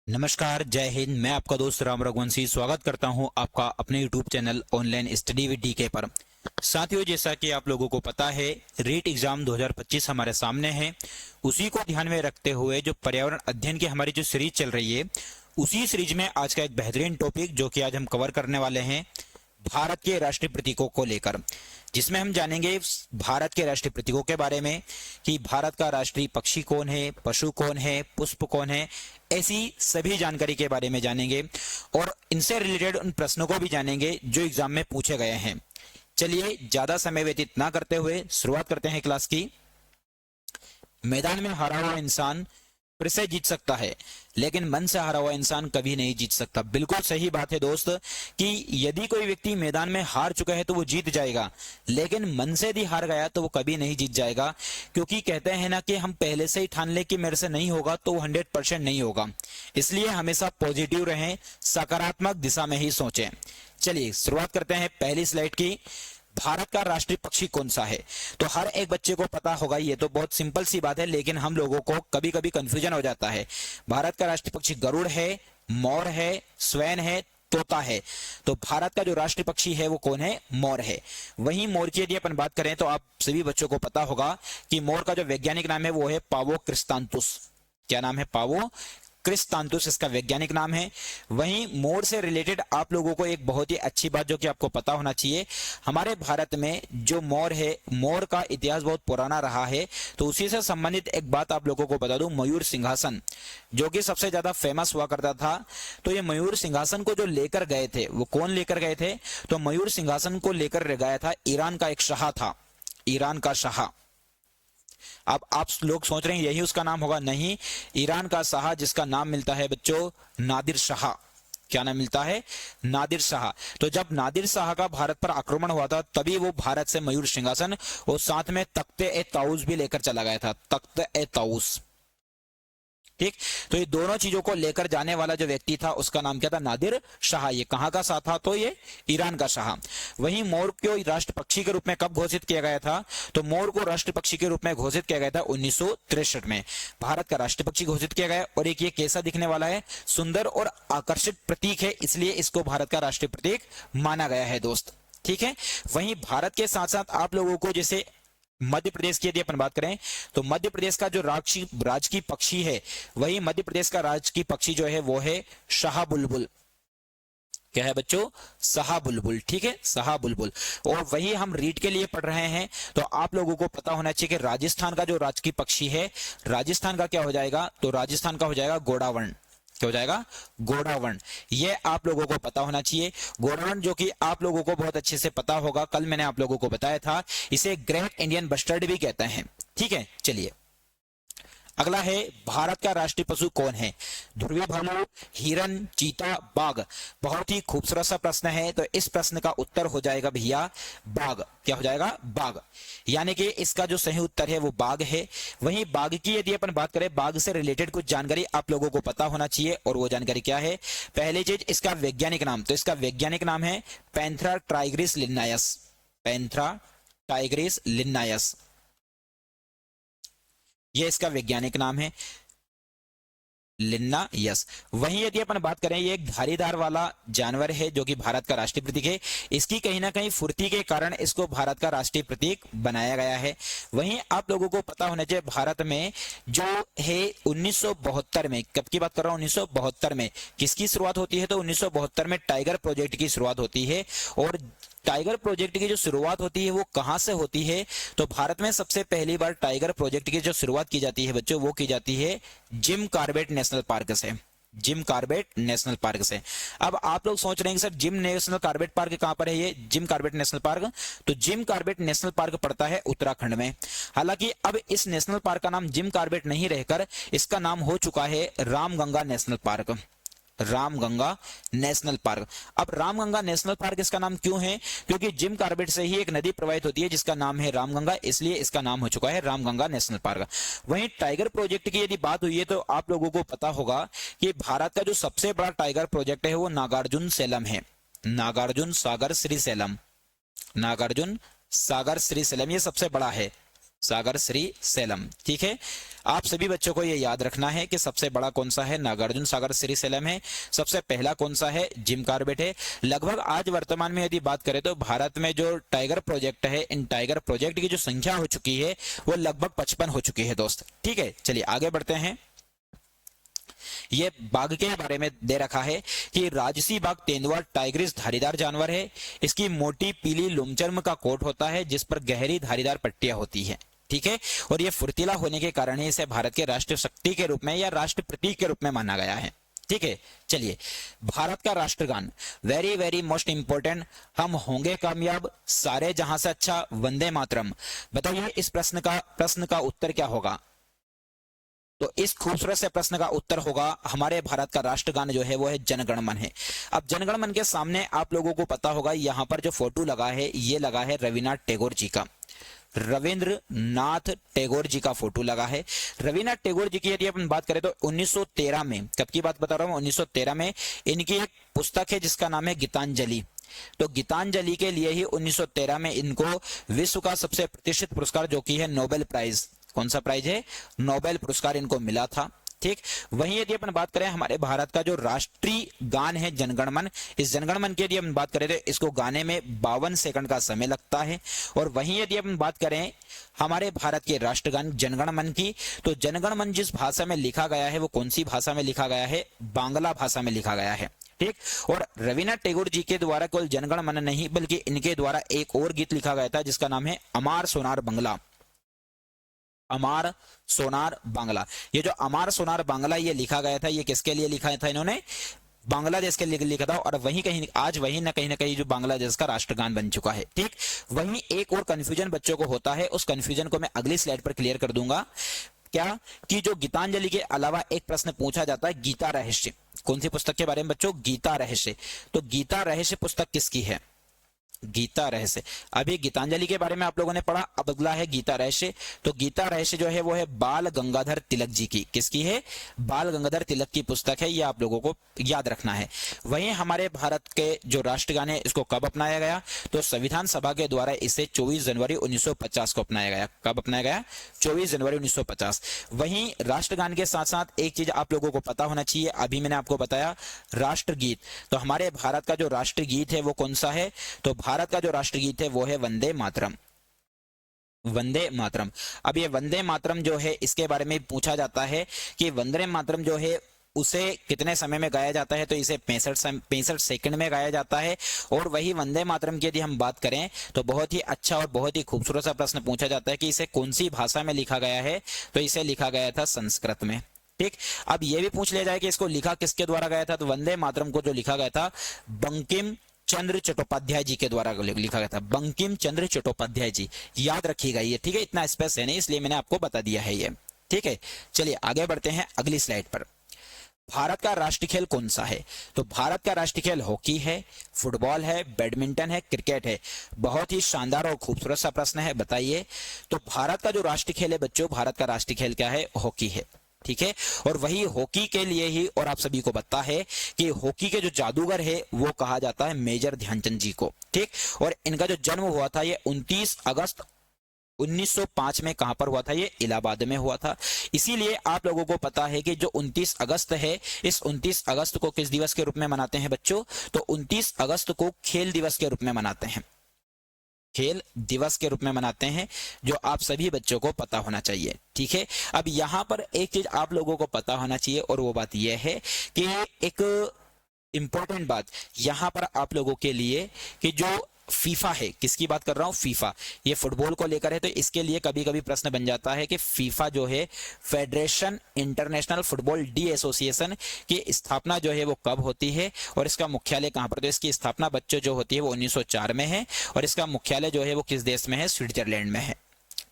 नमस्कार, जय हिंद। मैं आपका दोस्त राम रघुवंशी स्वागत करता हूं आपका अपने YouTube channel online study with DK पर। साथियों, जैसा कि आप लोगों को पता है, रीट एग्जाम 2025 हमारे सामने है। उसी को ध्यान में रखते हुए जो पर्यावरण अध्ययन की हमारी जो सीरीज चल रही है, उसी सीरीज में आज का एक बेहतरीन टॉपिक जो कि आज हम कवर करने वाले हैं, भारत के राष्ट्रीय प्रतीकों को लेकर, जिसमें हम जानेंगे भारत के राष्ट्रीय प्रतीकों के बारे में कि भारत का राष्ट्रीय पक्षी कौन है, पशु कौन है, पुष्प कौन है, ऐसी सभी जानकारी के बारे में जानेंगे और इनसे रिलेटेड उन प्रश्नों को भी जानेंगे जो एग्जाम में पूछे गए हैं। चलिए, ज्यादा समय व्यतीत ना करते हुए शुरुआत करते हैं क्लास की। मैदान में हारा हुआ इंसान फिर से जीत सकता है, लेकिन मन से हारा हुआ इंसान कभी नहीं जीत सकता। बिल्कुल सही बात है दोस्त, कि यदि कोई व्यक्ति मैदान में हार चुका है तो वो जीत जाएगा, लेकिन मन से यदि हार गया तो वो कभी नहीं जीत जाएगा। क्योंकि कहते हैं ना कि हम पहले से ही ठान ले कि मेरे से नहीं होगा तो वो 100% नहीं होगा। इसलिए हमेशा पॉजिटिव रहें, सकारात्मक दिशा में ही सोचें। चलिए शुरुआत करते हैं पहली स्लाइड की। भारत का राष्ट्रीय पक्षी कौन सा है? तो हर एक बच्चे को पता होगा, ये तो बहुत सिंपल सी बात है, लेकिन हम लोगों को कभी कभी कंफ्यूजन हो जाता है। भारत का राष्ट्रीय पक्षी गरुड़ है, मोर है, स्वैन है, तोता है। तो भारत का जो राष्ट्रीय पक्षी है वो कौन है? मोर है। वहीं मोर की यदि अपन बात करें तो आप सभी बच्चों को पता होगा कि मोर का जो वैज्ञानिक नाम है वो है पावो क्रिस्तांतुस। क्या नाम है? पावो क्रिस्तांतुस इसका वैज्ञानिक नाम है। वहीं मोर से रिलेटेड आप लोगों को एक बहुत ही अच्छी बात जो कि आपको पता होना चाहिए, हमारे भारत में जो मोर है, मोर का इतिहास बहुत पुराना रहा है। तो उसी से संबंधित एक बात आप लोगों को बता दूं, मयूर सिंहासन जो कि सबसे ज्यादा फेमस हुआ करता था। तो ये मयूर सिंहासन को जो लेकर गए थे, वो कौन लेकर गए थे? तो मयूर सिंहासन को लेकर गया था ईरान का एक शाह था, ईरान का शाह। अब आप लोग सोच रहे हैं यही उसका नाम होगा, नहीं। ईरान का शाह जिसका नाम मिलता है बच्चों नादिर शाह। क्या नाम मिलता है? नादिर शाह। तो जब नादिर शाह का भारत पर आक्रमण हुआ था तभी वो भारत से मयूर सिंहासन और साथ में तख्ते ए ताउस भी लेकर चला गया था, तख्त ए ताउस। ठीक। तो ये दोनों चीजों को लेकर जाने वाला जो व्यक्ति था उसका नाम क्या था? नादिर शाह। ये कहां का शाह था? तो ये ईरान का शाह। वहीं मोर को राष्ट्र पक्षी के रूप में कब घोषित किया गया था? तो मोर को राष्ट्र पक्षी के रूप में घोषित किया गया था 1963 में। भारत का राष्ट्र पक्षी घोषित किया गया। और एक ये कैसा दिखने वाला है? सुंदर और आकर्षित प्रतीक है, इसलिए इसको भारत का राष्ट्रीय प्रतीक माना गया है दोस्त। ठीक है। वहीं भारत के साथ साथ आप लोगों को जैसे मध्य प्रदेश की यदि अपन बात करें तो मध्य प्रदेश का जो राजकीय पक्षी है, वही मध्य प्रदेश का राजकीय पक्षी जो है वो है शाह बुलबुल। क्या है बच्चों? शाह बुलबुल। ठीक है, शाह बुलबुल। और वही हम रीड के लिए पढ़ रहे हैं, तो आप लोगों को पता होना चाहिए कि राजस्थान का जो राजकीय पक्षी है, राजस्थान का क्या हो जाएगा? तो राजस्थान का हो जाएगा गोडावण। क्या हो जाएगा? गोडावण। ये आप लोगों को पता होना चाहिए। गोडावण जो कि आप लोगों को बहुत अच्छे से पता होगा, कल मैंने आप लोगों को बताया था, इसे ग्रेट इंडियन बस्टर्ड भी कहते हैं। ठीक है, चलिए अगला है, भारत का राष्ट्रीय पशु कौन है? ध्रुवीय भालू, हिरन, चीता, बाघ। बहुत ही खूबसूरत सा प्रश्न है। तो इस प्रश्न का उत्तर हो जाएगा भैया बाघ। क्या हो जाएगा? बाघ। यानी कि इसका जो सही उत्तर है वो बाघ है। वहीं बाघ की यदि अपन बात करें, बाघ से रिलेटेड कुछ जानकारी आप लोगों को पता होना चाहिए, और वो जानकारी क्या है? पहली चीज, इसका वैज्ञानिक नाम। तो इसका वैज्ञानिक नाम है पैंथरा टाइग्रिस लिन्नायस। पैंथरा टाइग्रिस लिन्नायस, यह इसका वैज्ञानिक नाम है, लिन्ना यस। वहीं यदि अपन बात करें, ये एक धारीदार वाला जानवर है जो कि भारत का राष्ट्रीय प्रतीक है। इसकी कहीं ना कहीं फुर्ती के कारण इसको भारत का राष्ट्रीय प्रतीक बनाया गया है। वहीं आप लोगों को पता होना चाहिए, भारत में जो है 1972 में, कब की बात कर रहा हूं? 1972 में किसकी शुरुआत होती है? तो 1972 में टाइगर प्रोजेक्ट की शुरुआत होती है। और टाइगर प्रोजेक्ट की जो शुरुआत होती है वो कहां से होती है? तो भारत में सबसे पहली बार टाइगर प्रोजेक्ट की जो शुरुआत की जाती है बच्चों, वो की जाती है जिम कॉर्बेट नेशनल पार्क से। जिम कॉर्बेट नेशनल पार्क से। अब आप लोग सोच रहे हैं कि sir gym national Corbett park कहां पर है? ये जिम कॉर्बेट नेशनल पार्क, तो जिम कॉर्बेट नेशनल पार्क पड़ता है उत्तराखंड में। हालांकि अब इस नेशनल पार्क का नाम जिम कॉर्बेट नहीं रहकर इसका नाम हो चुका है Ramganga national park. Ramganga national park. अब रामगंगा नेशनल पार्क इसका नाम क्यों है? क्योंकि जिम कॉर्बेट से ही एक नदी प्रवाहित होती है जिसका नाम है रामगंगा, इसलिए इसका नाम हो चुका है रामगंगा नेशनल पार्क। वहीं टाइगर प्रोजेक्ट की यदि बात हुई है तो आप लोगों को पता होगा कि भारत का जो सबसे बड़ा टाइगर प्रोजेक्ट है वो नागार्जुन सेलम है। नागार्जुन सागर श्री सेलम, नागार्जुन सागर श्री सेलम, ये सबसे बड़ा है। सागर श्री सेलम। ठीक है, आप सभी बच्चों को ये याद रखना है कि सबसे बड़ा कौन सा है, नागार्जुन सागर श्री सेलम है। सबसे पहला कौन सा है, जिम कॉर्बेट है। लगभग आज वर्तमान में यदि बात करें तो भारत में जो टाइगर प्रोजेक्ट है, इन टाइगर प्रोजेक्ट की जो संख्या हो चुकी है वो लगभग 55 हो चुकी है दोस्त। ठीक है, चलिए आगे बढ़ते हैं। ये बाघ के बारे में दे रखा है कि राजसी बाघ तेंदुआ टाइग्रिस धारीदार जानवर है। इसकी मोटी पीली लोमचर्म का कोट होता है जिस पर गहरी धारीदार पट्टियां होती है। ठीक है, और ये फुर्तीला होने के कारण ही इसे भारत के राष्ट्रीय शक्ति के रूप में या राष्ट्र प्रतीक के रूप में माना गया है। ठीक है, चलिए भारत का राष्ट्रगान, वेरी वेरी मोस्ट इंपोर्टेंट, हम होंगे कामयाब, सारे जहां से अच्छा, वंदे मातरम। बताइए इस प्रश्न का उत्तर क्या होगा? तो इस खूबसूरत से प्रश्न का उत्तर होगा, हमारे भारत का राष्ट्रगान जो है वो है जनगण मन है। अब जनगण मन के सामने आप लोगों को पता होगा यहाँ पर जो फोटो लगा है ये लगा है रविन्द्रनाथ टैगोर जी का। रविंद्रनाथ टैगोर जी का फोटो लगा है। रविन्द्रनाथ टैगोर जी की यदि अपन बात करें तो 1913 में, कब की बात बता रहा हूं, 1913 में इनकी एक पुस्तक है जिसका नाम है गीतांजलि। तो गीतांजलि के लिए ही 1913 में इनको विश्व का सबसे प्रतिष्ठित पुरस्कार जो कि है नोबेल प्राइज, कौन सा प्राइज है, नोबेल पुरस्कार इनको मिला था। ठीक, वहीं यदि अपन बात करें हमारे भारत का जो राष्ट्रीय गान है जनगण मन, इस जनगण मन की यदि हम बात करें तो इसको गाने में 52 सेकंड का समय लगता है। और वहीं यदि अपन बात करें हमारे भारत के राष्ट्रगान जनगण मन की, तो जनगण मन जिस भाषा में लिखा गया है वो कौन सी भाषा में लिखा गया है, बांग्ला भाषा में लिखा गया है। ठीक, और रविन्द्रनाथ टैगोर जी के द्वारा केवल जनगण मन नहीं बल्कि इनके द्वारा एक और गीत लिखा गया था जिसका नाम है अमार सोनार बांग्ला। अमार सोनार बांग्ला, ये जो अमार सोनार बांग्ला ये लिखा गया था, ये किसके लिए लिखा था इन्होंने, बांग्लादेश के लिए लिखा था। और वहीं कहीं आज वहीं ना कहीं जो बांग्लादेश का राष्ट्रगान बन चुका है। ठीक, वहीं एक और कंफ्यूजन बच्चों को होता है, उस कंफ्यूजन को मैं अगली स्लाइड पर क्लियर कर दूंगा। क्या कि जो गीतांजलि के अलावा एक प्रश्न पूछा जाता है गीता रहस्य, कौन सी पुस्तक के बारे में बच्चों, गीता रहस्य। तो गीता रहस्य पुस्तक किसकी है, गीता रहस्य। अभी गीतांजलि के बारे में आप लोगों ने पढ़ा, अब अगला है गीता रहस्य। तो गीता रहस्य जो है वो है बाल गंगाधर तिलक जी की, किसकी है, बाल गंगाधर तिलक की पुस्तक है, ये आप लोगों को याद रखना है। वहीं हमारे भारत के जो राष्ट्रगान है इसको कब अपनाया गया, तो संविधान सभा के द्वारा इसे 24 जनवरी 1950 को अपनाया गया। कब अपनाया गया, 24 जनवरी 1950। वहीं राष्ट्रगान के साथ साथ एक चीज आप लोगों को पता होना चाहिए, अभी मैंने आपको बताया राष्ट्रगीत। तो हमारे भारत का जो राष्ट्रगीत है वो कौन सा है, तो भारत का जो राष्ट्रगीत है वो है वंदे मातरम। वंदे मातरम। अब ये वंदे मातरम जो है इसके बारे में पूछा जाता है कि वंदे मातरम जो है उसे कितने समय में गाया जाता है, तो इसे 65 सेकंड में गाया जाता है। और वही वंदे मातरम की यदि हम बात करें तो बहुत ही अच्छा और बहुत ही खूबसूरत सा प्रश्न पूछा जाता है कि इसे कौन सी भाषा में लिखा गया है, तो इसे लिखा गया था संस्कृत में। ठीक, अब ये भी पूछ लिया जाए कि इसको लिखा किसके द्वारा गया था, तो वंदे मातरम को जो लिखा गया था बंकिम चंद्र चट्टोपाध्याय जी के द्वारा लिखा गया था, बंकिम चंद्र चट्टोपाध्याय जी, याद रखिएगा ये। ठीक है, इतना स्पेस है नहीं इसलिए मैंने आपको बता दिया है ये। ठीक है, चलिए आगे बढ़ते हैं अगली स्लाइड पर। भारत का राष्ट्रीय खेल कौन सा है, तो भारत का राष्ट्रीय खेल हॉकी है, फुटबॉल है, बैडमिंटन है, क्रिकेट है। बहुत ही शानदार और खूबसूरत सा प्रश्न है, बताइए। तो भारत का जो राष्ट्रीय खेल है बच्चों, भारत का राष्ट्रीय खेल क्या है, हॉकी है। ठीक है, और वही हॉकी के लिए ही, और आप सभी को पता है कि हॉकी के जो जादूगर है वो कहा जाता है मेजर ध्यानचंद जी को। ठीक, और इनका जो जन्म हुआ था ये 29 अगस्त 1905 में कहां पर हुआ था, ये इलाहाबाद में हुआ था। इसीलिए आप लोगों को पता है कि जो 29 अगस्त है, इस 29 अगस्त को किस दिवस के रूप में मनाते हैं बच्चों, तो 29 अगस्त को खेल दिवस के रूप में मनाते हैं, खेल दिवस के रूप में मनाते हैं, जो आप सभी बच्चों को पता होना चाहिए। ठीक है, अब यहां पर एक चीज आप लोगों को पता होना चाहिए और वो बात यह है कि एक इंपॉर्टेंट बात यहां पर आप लोगों के लिए कि जो फीफा है, किसकी बात कर रहा हूं, फीफा, ये फुटबॉल को लेकर है। तो इसके लिए कभी कभी प्रश्न बन जाता है कि फीफा जो है federation international football D association की स्थापना जो है वो कब होती है और इसका मुख्यालय कहां पर, तो इसकी स्थापना बच्चों जो होती है वो 1904 में है और इसका मुख्यालय जो है वो किस देश में है, स्विट्जरलैंड में है।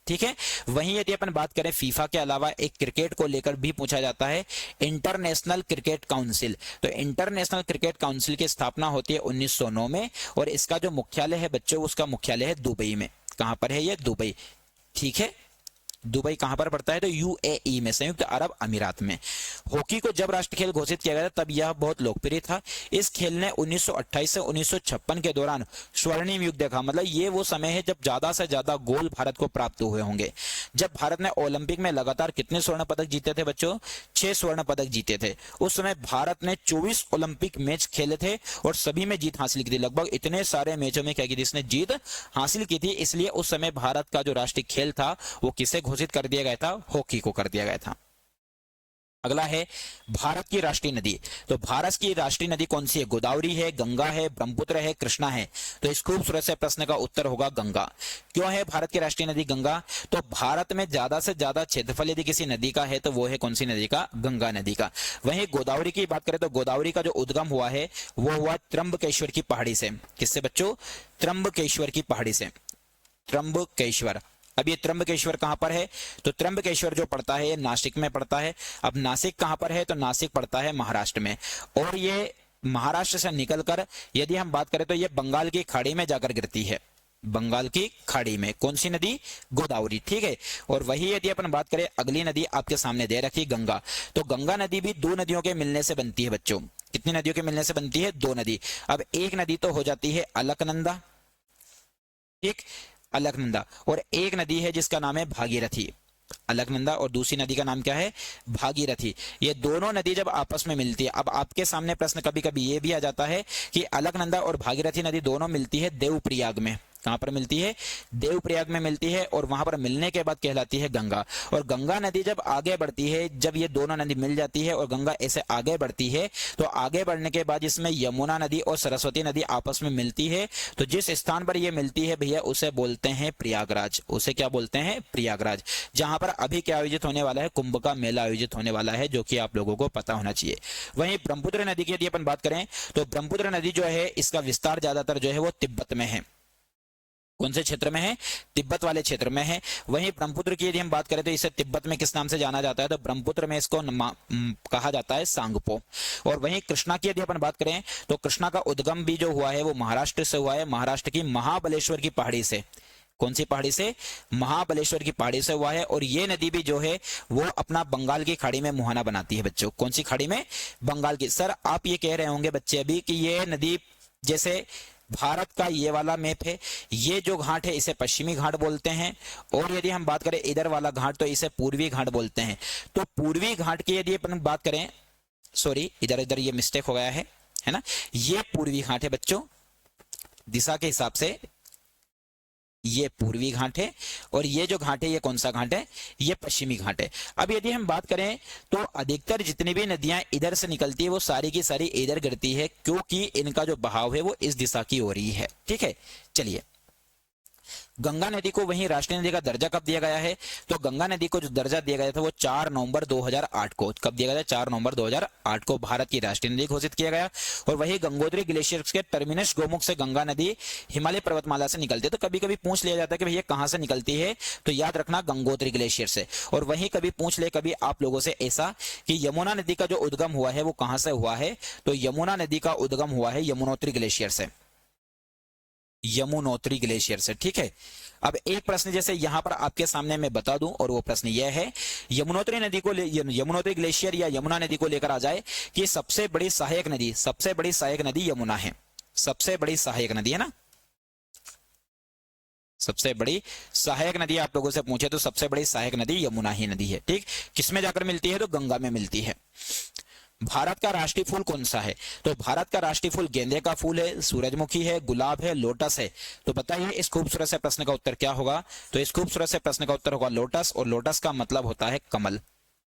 ठीक है, वहीं यदि अपन बात करें फीफा के अलावा एक क्रिकेट को लेकर भी पूछा जाता है इंटरनेशनल क्रिकेट काउंसिल। तो इंटरनेशनल क्रिकेट काउंसिल की स्थापना होती है 1909 में और इसका जो मुख्यालय है बच्चों, उसका मुख्यालय है दुबई में। कहां पर है ये, दुबई। ठीक है, दुबई कहां पर पड़ता है? तो यूएई में, संयुक्त अरब अमीरात में। हॉकी को जब राष्ट्र खेल घोषित किया गया था तब यह बहुत लोकप्रिय था। इस खेल ने 1928 से 1956 के दौरान स्वर्णिम युग देखा। मतलब ये वो समय है जब ज्यादा से ज्यादा गोल भारत को प्राप्त हुए होंगे। जब भारत ने ओलंपिक में लगातार कितने स्वर्ण पदक जीते थे बच्चों? 6 स्वर्ण पदक जीते थे। उस समय भारत ने 24 ओलंपिक मैच खेले थे और सभी में जीत हासिल की थी। लगभग इतने सारे मैचों में क्या की थी इसने? जीत हासिल की थी। इसलिए उस समय भारत का जो राष्ट्रीय खेल था वो किसे घोषित कर दिया गया था? हॉकी को कर दिया गया था। अगला है भारत की राष्ट्रीय नदी। तो भारत की राष्ट्रीय नदी कौन सी है? गोदावरी है, गंगा है, ब्रह्मपुत्र है, कृष्णा है। तो इस खूबसूरत से प्रश्न का उत्तर होगा गंगा। क्यों है भारत की राष्ट्रीय नदी गंगा? तो भारत में ज्यादा से ज्यादा क्षेत्रफल यदि किसी नदी का है तो वो है कौन सी नदी का? गंगा नदी का। वहीं गोदावरी की बात करें तो गोदावरी का जो उद्गम हुआ है वो हुआ त्र्यंबकेश्वर की पहाड़ी से। किससे बच्चों? त्र्यंबकेश्वर की पहाड़ी से। त्र्यंबकेश्वर। अब ये त्र्यंबकेश्वर कहां पर है? तो त्र्यंबकेश्वर जो पड़ता है ये नासिक में पड़ता है। अब नासिक कहां पर है? तो नासिक पड़ता है महाराष्ट्र में। और ये महाराष्ट्र से निकलकर यदि हम बात करें तो ये बंगाल की खाड़ी में जाकर गिरती है। बंगाल की खाड़ी में। कौन सी नदी? गोदावरी। ठीक है। और वही यदि अपन बात करें अगली नदी आपके सामने दे रखी गंगा। तो गंगा नदी भी दो नदियों के मिलने से बनती है बच्चों। कितनी नदियों के मिलने से बनती है? दो नदी। अब एक नदी तो हो जाती है अलकनंदा, ठीक, अलकनंदा। और एक नदी है जिसका नाम है भागीरथी। अलकनंदा और दूसरी नदी का नाम क्या है? भागीरथी। ये दोनों नदी जब आपस में मिलती है, अब आपके सामने प्रश्न कभी कभी ये भी आ जाता है कि अलकनंदा और भागीरथी नदी दोनों मिलती है देवप्रयाग में। कहां पर मिलती है? देवप्रयाग में मिलती है। और वहां पर मिलने के बाद कहलाती है गंगा। और गंगा नदी जब आगे बढ़ती है, जब ये दोनों नदी मिल जाती है और गंगा ऐसे आगे बढ़ती है, तो आगे बढ़ने के बाद इसमें यमुना नदी और सरस्वती नदी आपस में मिलती है। तो जिस स्थान पर ये मिलती है भैया उसे बोलते हैं प्रयागराज। उसे क्या बोलते हैं? प्रयागराज। जहां पर अभी क्या आयोजित होने वाला है? कुंभ का मेला आयोजित होने वाला है, जो कि आप लोगों को पता होना चाहिए। वहीं ब्रह्मपुत्र नदी की यदि अपन बात करें तो ब्रह्मपुत्र नदी जो है इसका विस्तार ज्यादातर जो है वो तिब्बत में है। कौन से क्षेत्र में है? तिब्बत वाले क्षेत्र में है। वहीं ब्रह्मपुत्र की यदि हम बात करें तो इसे तिब्बत में किस नाम से जाना जाता है? तो ब्रह्मपुत्र में इसको कहा जाता है सांगपो। और वहीं कृष्णा की यदि अपन बात करें तो कृष्णा का उद्गम भी जो हुआ है वो महाराष्ट्र से हुआ है। महाराष्ट्र की महाबलेश्वर की पहाड़ी से। कौन सी पहाड़ी से? महाबलेश्वर की पहाड़ी से हुआ है। और ये नदी भी जो है वो अपना बंगाल की खाड़ी में मुहाना बनाती है बच्चों। कौन सी खाड़ी में? बंगाल की। सर आप ये कह रहे होंगे बच्चे अभी कि ये नदी, जैसे भारत का ये वाला मैप है, ये जो घाट है इसे पश्चिमी घाट बोलते हैं। और यदि हम बात करें इधर वाला घाट तो इसे पूर्वी घाट बोलते हैं। तो पूर्वी घाट की यदि अपन बात करें, सॉरी इधर इधर ये मिस्टेक हो गया है ना, ये पूर्वी घाट है बच्चों। दिशा के हिसाब से ये पूर्वी घाट है। और ये जो घाट है ये कौन सा घाट है? ये पश्चिमी घाट है। अब यदि हम बात करें तो अधिकतर जितनी भी नदियां इधर से निकलती है वो सारी की सारी इधर गिरती है, क्योंकि इनका जो बहाव है वो इस दिशा की हो रही है। ठीक है। चलिए, गंगा नदी को वहीं राष्ट्रीय नदी का दर्जा कब दिया गया है? तो गंगा नदी को जो दर्जा दिया गया था वो 4 नवंबर 2008 को। कब दिया गया था? 4 नवंबर 2008 को भारत की राष्ट्रीय नदी घोषित किया गया। और वही गंगोत्री ग्लेशियर के टर्मिनस गोमुख से गंगा नदी हिमालय पर्वतमाला से निकलती है। तो कभी कभी पूछ लिया जाता है कि भैया कहां से निकलती है, तो याद रखना गंगोत्री ग्लेशियर से। और वहीं कभी पूछ ले कभी आप लोगों से ऐसा कि यमुना नदी का जो उद्गम हुआ है वो कहां से हुआ है, तो यमुना नदी का उद्गम हुआ है यमुनोत्री ग्लेशियर से। यमुनोत्री ग्लेशियर से। ठीक है। अब एक प्रश्न जैसे यहां पर आपके सामने मैं बता दूं, और वो प्रश्न यह है, यमुनोत्री नदी को यमुनोत्री ग्लेशियर या यमुना नदी को लेकर आ जाए कि सबसे बड़ी सहायक नदी यमुना है। सबसे बड़ी सहायक नदी है ना, सबसे बड़ी सहायक नदी आप लोगों से पूछे तो सबसे बड़ी सहायक नदी यमुना ही नदी है। ठीक। किसमें जाकर मिलती है? तो गंगा में मिलती है। भारत का राष्ट्रीय फूल कौन सा है? तो भारत का राष्ट्रीय फूल गेंदे का फूल है, सूरजमुखी है, गुलाब है, लोटस है। तो बताइए इस खूबसूरत से प्रश्न का उत्तर क्या होगा? तो इस खूबसूरत से प्रश्न का उत्तर होगा लोटस। और लोटस का मतलब होता है कमल।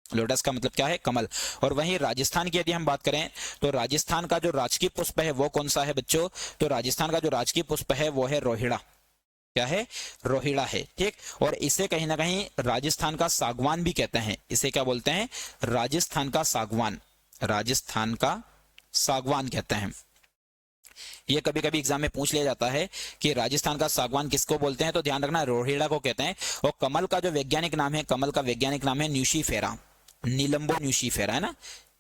लोटस का मतलब क्या है? कमल। और वहीं राजस्थान की यदि हम बात करें तो राजस्थान का जो राजकीय पुष्प है वो कौन सा है बच्चों? तो राजस्थान का जो राजकीय पुष्प है वो है रोहिड़ा। क्या है? रोहिड़ा है। ठीक। और इसे कहीं ना कहीं राजस्थान का सागवान भी कहते हैं। इसे क्या बोलते हैं? राजस्थान का सागवान। राजस्थान का सागवान कहते हैं। ये कभी कभी एग्जाम में पूछ लिया जाता है कि राजस्थान का सागवान किसको बोलते हैं, तो ध्यान रखना रोहिड़ा को कहते हैं। और कमल का जो वैज्ञानिक नाम है, कमल का वैज्ञानिक नाम है न्यूशीफेरा। नीलंबो न्यूशीफेरा है ना,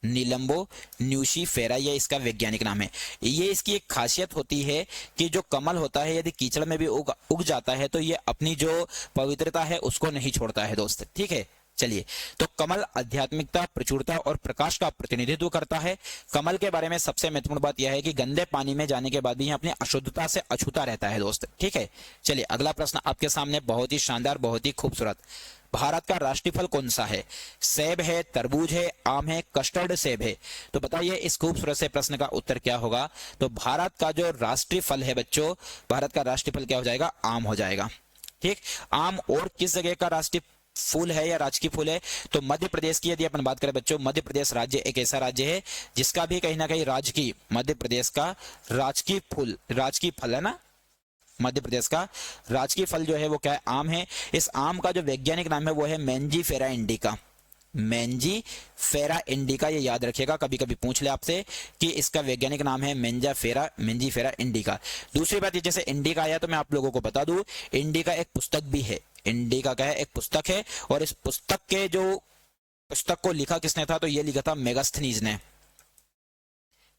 नीलंबो न्यूसीफेरा, ये इसका वैज्ञानिक नाम है। ये इसकी एक खासियत होती है कि जो कमल होता है यदि कीचड़ में भी उग जाता है तो ये अपनी जो पवित्रता है उसको नहीं छोड़ता है दोस्त, ठीक है। चलिए, तो कमल आध्यात्मिकता, प्रचुरता और प्रकाश का प्रतिनिधित्व करता है। कमल के बारे में सबसे महत्वपूर्ण बात यह है कि गंदे पानी में जाने के बाद भी यह अपनी अशुद्धता से अछूता रहता है दोस्त, ठीक है। चलिए, अगला प्रश्न आपके सामने, बहुत ही शानदार, बहुत ही खूबसूरत। भारत का राष्ट्रीय फल कौन सा है? सेब है, तरबूज है, आम है, कस्टर्ड सेब है। तो बताइए इस खूबसूरत से प्रश्न का उत्तर क्या होगा? तो भारत का जो राष्ट्रीय फल है बच्चों, भारत का राष्ट्रीय फल क्या हो जाएगा? आम हो जाएगा, ठीक। आम और किस जगह का राष्ट्रीय फूल है या राजकीय फूल है? तो मध्य प्रदेश की यदि अपन बात करें बच्चों, मध्य प्रदेश राज्य एक ऐसा राज्य है जिसका भी कहीं ना कहीं राजकीय, मध्य प्रदेश का राजकीय फूल, राजकीय फल है ना, मध्य प्रदेश का राजकीय फल जो है वो क्या है? आम है। इस आम का जो वैज्ञानिक नाम है वो है मैंजीफेरा इंडिका, मैंजीफेरा इंडिका, ये याद रखिएगा, कभी कभी पूछ ले आपसे कि इसका वैज्ञानिक नाम है मैंजीफेरा इंडिका। दूसरी बात, ये जैसे इंडिका आया तो मैं आप लोगों को बता दूं, इंडिका एक पुस्तक भी है। इंडिका क्या है? एक पुस्तक है। और इस पुस्तक के जो पुस्तक को लिखा किसने था? तो ये लिखा था मेगास्थनीज ने,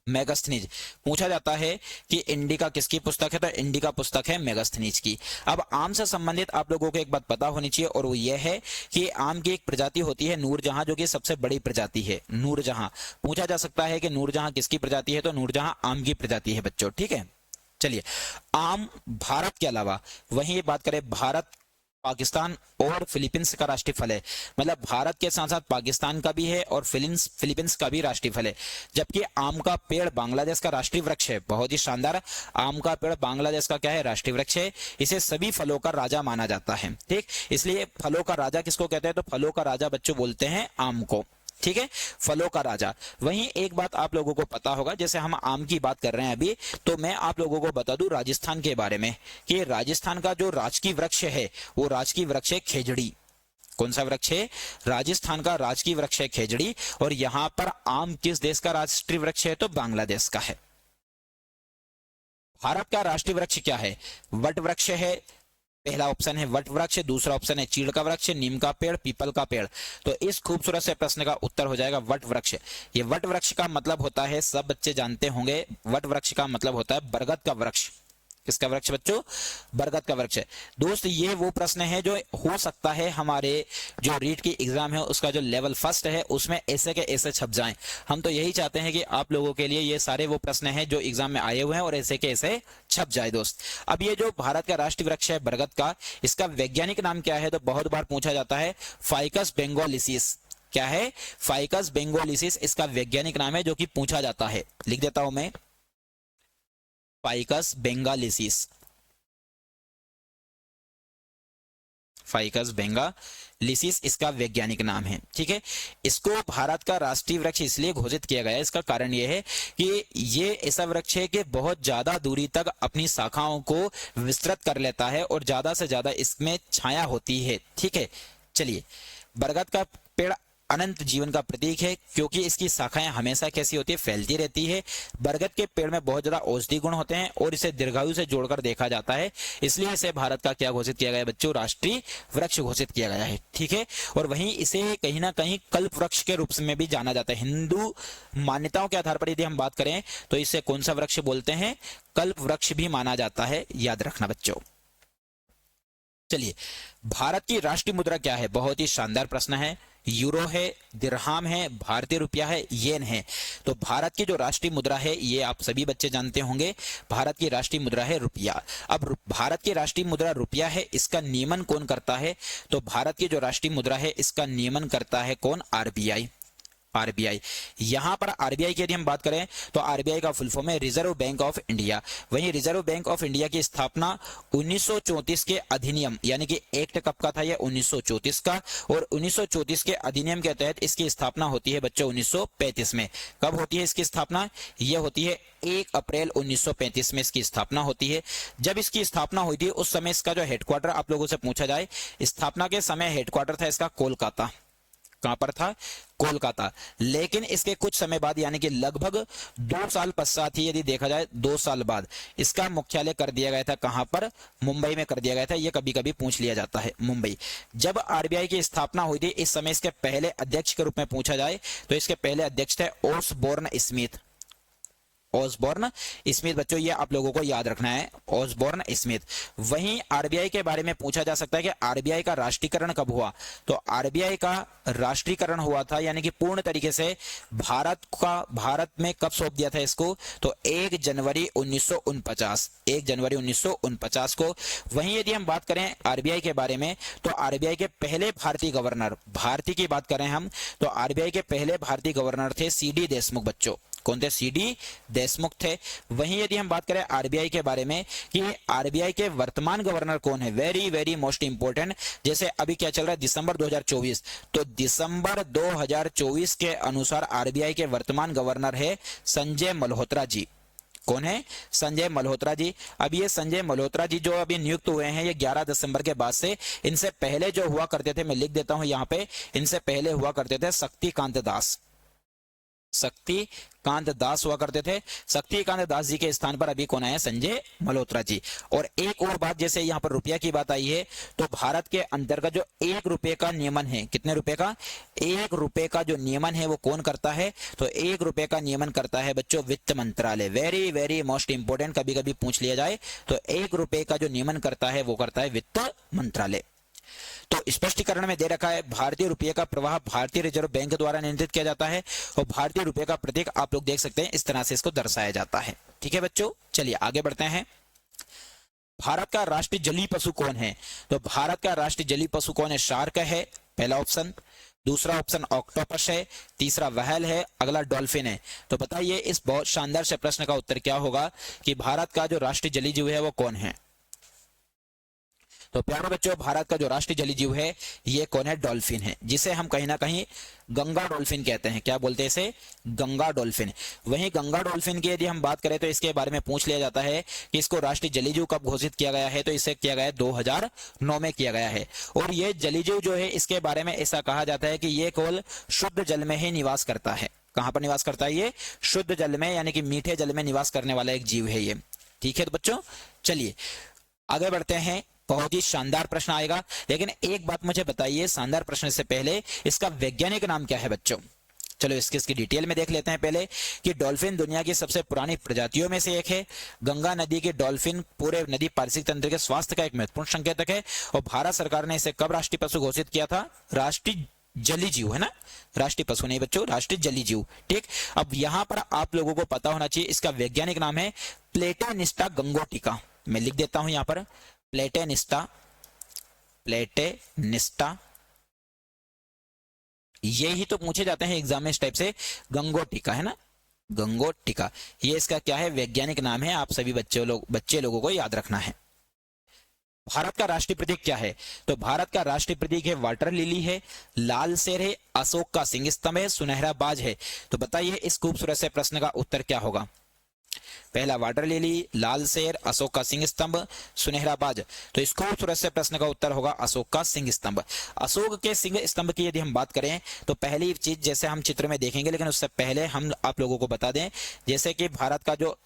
मेगास्थनीज। पूछा जाता है कि इंडिका किसकी पुस्तक है? तो इंडिका पुस्तक है मेगास्थनीज की। अब आम से संबंधित आप लोगों को एक बात पता होनी चाहिए और वो ये है कि आम की एक प्रजाति होती है नूरजहां, जो कि सबसे बड़ी प्रजाति है, नूरजहां। पूछा जा सकता है कि नूरजहां किसकी प्रजाति है? तो नूरजहां आम की प्रजाति है बच्चों, ठीक है। चलिए, आम भारत के अलावा वहीं बात करें, भारत, पाकिस्तान और फिलीपींस का राष्ट्रीय फल है। मतलब भारत के साथ साथ पाकिस्तान का भी है और फिलीपींस का भी राष्ट्रीय फल है। जबकि आम का पेड़ बांग्लादेश का राष्ट्रीय वृक्ष है। बहुत ही शानदार, आम का पेड़ बांग्लादेश का क्या है? राष्ट्रीय वृक्ष है। इसे सभी फलों का राजा माना जाता है, ठीक। इसलिए फलों का राजा किसको कहते हैं? तो फलों का राजा बच्चों बोलते हैं आम को, ठीक है, फलों का राजा। वहीं एक बात आप लोगों को पता होगा, जैसे हम आम की बात कर रहे हैं अभी, तो मैं आप लोगों को बता दूं राजस्थान के बारे में कि राजस्थान का जो राजकीय वृक्ष है वो राजकीय वृक्ष है खेजड़ी। कौन सा वृक्ष है? राजस्थान का राजकीय वृक्ष है खेजड़ी। और यहां पर आम किस देश का राष्ट्रीय वृक्ष है? तो बांग्लादेश का है। भारत का राष्ट्रीय वृक्ष क्या है? वट वृक्ष है, पहला ऑप्शन है वट वृक्ष, दूसरा ऑप्शन है चीड़ का वृक्ष, नीम का पेड़, पीपल का पेड़। तो इस खूबसूरत से प्रश्न का उत्तर हो जाएगा वट वृक्ष। ये वट वृक्ष का मतलब होता है, सब बच्चे जानते होंगे, वट वृक्ष का मतलब होता है बरगद का वृक्ष। किसका वृक्ष बच्चों? बरगद का वृक्ष है। दोस्त, ये वो प्रश्न है जो हो सकता है हमारे जो रीट की एग्जाम है उसका जो लेवल फर्स्ट है उसमें ऐसे के ऐसे छप जाएं। हम तो यही चाहते हैं कि आप लोगों के लिए ये सारे वो प्रश्न हैं जो एग्जाम में आए हुए हैं और ऐसे के ऐसे छप जाए दोस्त। अब ये जो भारत का राष्ट्रीय वृक्ष है बरगद का, इसका वैज्ञानिक नाम क्या है? तो बहुत बार पूछा जाता है फाइकस बेंगोलिसिस। क्या है? फाइकस बेंगोलिसिस इसका वैज्ञानिक नाम है जो कि पूछा जाता है। लिख देता हूं मैं, फाइकस बेंगालिसिस, फाइकस बेंगालिसिस इसका वैज्ञानिक नाम है, ठीक है। इसको भारत का राष्ट्रीय वृक्ष इसलिए घोषित किया गया है, इसका कारण यह है कि ये ऐसा वृक्ष है कि बहुत ज्यादा दूरी तक अपनी शाखाओं को विस्तृत कर लेता है और ज्यादा से ज्यादा इसमें छाया होती है, ठीक है। चलिए, बरगद का पेड़ अनंत जीवन का प्रतीक है क्योंकि इसकी शाखाएं हमेशा कैसी होती है? फैलती रहती है। बरगद के पेड़ में बहुत ज्यादा औषधि गुण होते हैं और इसे दीर्घायु से जोड़कर देखा जाता है, इसलिए इसे भारत का क्या घोषित किया गया है बच्चों? राष्ट्रीय वृक्ष घोषित किया गया है, ठीक है। और वहीं इसे कहीं ना कहीं कल्प वृक्ष के रूप में भी जाना जाता है। हिंदू मान्यताओं के आधार पर यदि हम बात करें तो इसे कौन सा वृक्ष बोलते हैं? कल्प वृक्ष भी माना जाता है, याद रखना बच्चों। चलिए, भारत की राष्ट्रीय मुद्रा क्या है? बहुत ही शानदार प्रश्न है। यूरो है, दिरहाम है, भारतीय रुपया है, येन है। तो भारत की जो राष्ट्रीय मुद्रा है ये आप सभी बच्चे जानते होंगे, भारत की राष्ट्रीय मुद्रा है रुपया। अब भारत की राष्ट्रीय मुद्रा रुपया है, इसका नियमन कौन करता है? तो भारत की जो राष्ट्रीय मुद्रा है इसका नियमन करता है कौन? आरबीआई। आरबीआई। यहां पर आरबीआई की यदि हम बात करें तो आरबीआई का फुल फॉर्म है रिजर्व बैंक ऑफ इंडिया। वहीं रिजर्व बैंक ऑफ इंडिया की स्थापना 1934 के अधिनियम यानी कि एक्ट कब का था? ये 1934 का। और 1934 के अधिनियम के तहत इसकी स्थापना होती है बच्चों 1935 में। कब होती है इसकी स्थापना? यह होती है 1 अप्रैल 1935 में इसकी स्थापना होती है। जब इसकी स्थापना हुई थी उस समय इसका जो हेडक्वार्टर आप लोगों से पूछा जाए, स्थापना के समय हेडक्वार्टर था इसका कोलकाता। कहां पर था, कोलकाता। लेकिन इसके कुछ समय बाद यानी कि लगभग 2 साल पश्चात ही, यदि देखा जाए 2 साल बाद, इसका मुख्यालय कर दिया गया था कहां पर, मुंबई में कर दिया गया था। यह कभी कभी पूछ लिया जाता है, मुंबई। जब आरबीआई की स्थापना हुई थी, इस समय इसके पहले अध्यक्ष के रूप में पूछा जाए तो इसके पहले अध्यक्ष थे ओसबोर्न स्मिथ। ऑसबॉर्न स्मिथ बच्चों, ये आप लोगों को याद रखना है, ऑसबॉर्न स्मिथ। वहीं आरबीआई के बारे में पूछा जा सकता है कि आरबीआई का राष्ट्रीयकरण कब हुआ, तो आरबीआई का राष्ट्रीयकरण हुआ था यानी कि पूर्ण तरीके से भारत में कब सौंप दिया था इसको, तो 1 जनवरी 1949, 1 जनवरी 1949 को। वहीं यदि हम बात करें आरबीआई के बारे में, तो आरबीआई के पहले भारतीय गवर्नर, भारतीय की बात करें हम, तो आरबीआई के पहले भारतीय गवर्नर थे सीडी देशमुख बच्चों। कौन थे, सीडी देशमुख थे। वहीं यदि हम बात करें आरबीआई के बारे में कि आरबीआई के वर्तमान गवर्नर कौन है, वेरी वेरी मोस्ट इंपोर्टेंट। जैसे अभी क्या चल रहा है, दिसंबर 2024, तो दिसंबर 2024 के अनुसार आरबीआई के वर्तमान गवर्नर है संजय मल्होत्रा जी। कौन है, संजय मल्होत्रा जी। अब ये संजय मल्होत्रा जी जो अभी नियुक्त हुए हैं, ये 11 दिसंबर के बाद से। इनसे पहले जो हुआ करते थे, मैं लिख देता हूं यहाँ पे, इनसे पहले हुआ करते थे शक्तिकांत दास, शक्तिकांत दास हुआ करते थे। शक्तिकांत दास जी के स्थान पर अभी कौन आया, संजय मल्होत्रा जी। और एक और बात, जैसे यहाँ पर रुपया की बात आई है, तो भारत के अंतर्गत जो 1 रुपए का नियमन है, कितने रुपए का, 1 रुपए का जो नियमन है वो कौन करता है, तो 1 रुपए का नियमन करता है बच्चों वित्त मंत्रालय। वेरी वेरी मोस्ट इंपोर्टेंट, कभी कभी पूछ लिया जाए, तो 1 रुपए का जो नियमन करता है वो करता है वित्त मंत्रालय। तो स्पष्टीकरण में दे रखा है, भारतीय रुपये का प्रवाह भारतीय रिजर्व बैंक द्वारा नियंत्रित किया जाता है, और भारतीय रुपये का प्रतीक आप लोग देख सकते हैं, इस तरह से इसको दर्शाया जाता है। ठीक है बच्चों, चलिए आगे बढ़ते हैं। भारत का राष्ट्रीय जलीय पशु कौन है, तो भारत का राष्ट्रीय जलीय पशु कौन है, शार्क है, पहला ऑप्शन। दूसरा ऑप्शन ऑक्टोपस है, तीसरा व्हेल है, अगला डॉल्फिन है। तो बताइए इस बहुत शानदार से प्रश्न का उत्तर क्या होगा कि भारत का जो राष्ट्रीय जलीय जीव है वो कौन है। तो प्यारे बच्चों, भारत का जो राष्ट्रीय जलीय जीव है ये कौन है, डॉल्फिन है, जिसे हम कहीं ना कहीं गंगा डॉल्फिन कहते हैं। क्या बोलते हैं इसे, गंगा डॉल्फिन। वहीं गंगा डॉल्फिन की यदि हम बात करें तो इसके बारे में पूछ लिया जाता है कि इसको राष्ट्रीय जलीय जीव कब घोषित किया गया है, तो इसे किया गया है 2009 में किया गया है। और ये जलीय जीव जो है, इसके बारे में ऐसा कहा जाता है कि ये केवल शुद्ध जल में ही निवास करता है। कहां पर निवास करता है, ये शुद्ध जल में, यानी कि मीठे जल में निवास करने वाला एक जीव है ये। ठीक है तो बच्चों, चलिए आगे बढ़ते हैं। बहुत ही शानदार प्रश्न आएगा, लेकिन एक बात मुझे बताइए शानदार प्रश्न से पहले, इसका वैज्ञानिक नाम क्या है बच्चों। चलो इसकी डिटेल में देख लेते हैं पहले कि डॉल्फिन दुनिया की सबसे पुरानी प्रजातियों में से एक है। गंगा नदी के डॉल्फिन पूरे नदी पारिस्थितिक तंत्र के स्वास्थ्य का एक महत्वपूर्ण संकेतक है, और भारत सरकार ने इसे कब राष्ट्रीय पशु घोषित किया था, राष्ट्रीय जलीय जीव, है ना, राष्ट्रीय पशु नहीं बच्चों, राष्ट्रीय जलीय जीव। ठीक, अब यहां पर आप लोगों को पता होना चाहिए, इसका वैज्ञानिक नाम है प्लेटेनिस्टा गंगोटिका। मैं लिख देता हूं यहां पर, प्लेटेनिस्टा, प्लेटेनिस्टा। ये ही तो पूछे जाते हैं एग्जाम में इस टाइप से, गंगोटिका, है ना, गंगोटिका। ये इसका क्या है, वैज्ञानिक नाम है, आप सभी बच्चे लोगों को याद रखना है। भारत का राष्ट्रीय प्रतीक क्या है, तो भारत का राष्ट्रीय प्रतीक है वाटर लिली है, लाल शेर है, अशोक का सिंह स्तंभ है, सुनहरा बाज है। तो बताइए इस खूबसूरत से प्रश्न का उत्तर क्या होगा। पहला वाटर लिली, लाल शेर, अशोक का सिंह स्तंभ, सुनहरा बाज। तो इस खूबसूरत से प्रश्न का उत्तर होगा अशोक का सिंह स्तंभ। अशोक के सिंह स्तंभ की यदि हम बात करें तो पहली चीज जैसे हम चित्र में देखेंगे, लेकिन उससे पहले हम आप लोगों को बता दें, जैसे कि भारत का जो